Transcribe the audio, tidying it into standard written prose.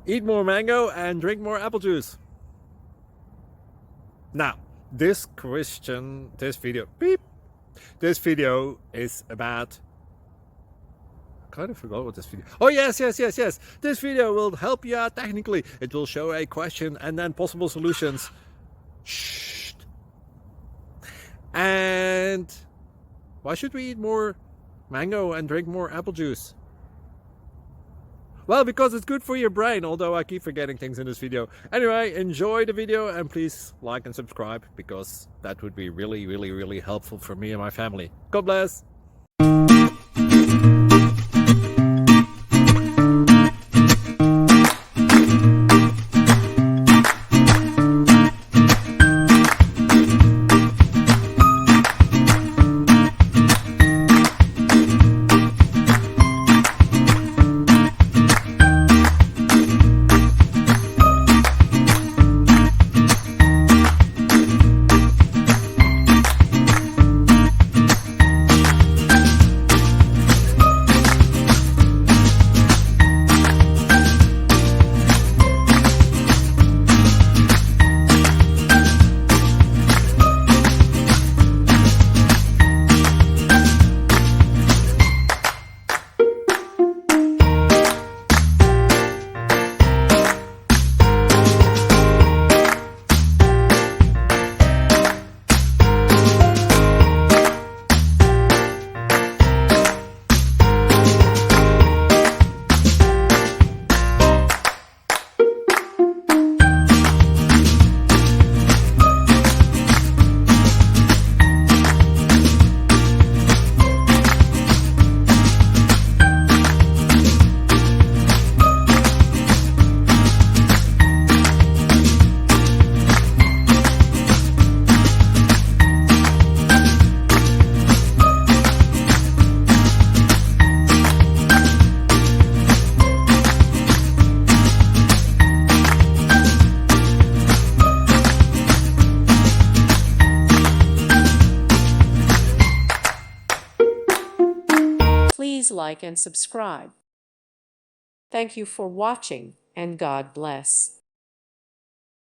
eat more mango and drink more apple juice. Now, this video is about, I kind of forgot what this video. Oh, yes. This video will help you out technically. It will show a question and then possible solutions. Shh. And why should we eat more mango and drink more apple juice? Well, because it's good for your brain, although I keep forgetting things in this video. Anyway, enjoy the video and please like and subscribe, because that would be really helpful for me and my family. God bless! Please like and subscribe. Thank you for watching, and God bless.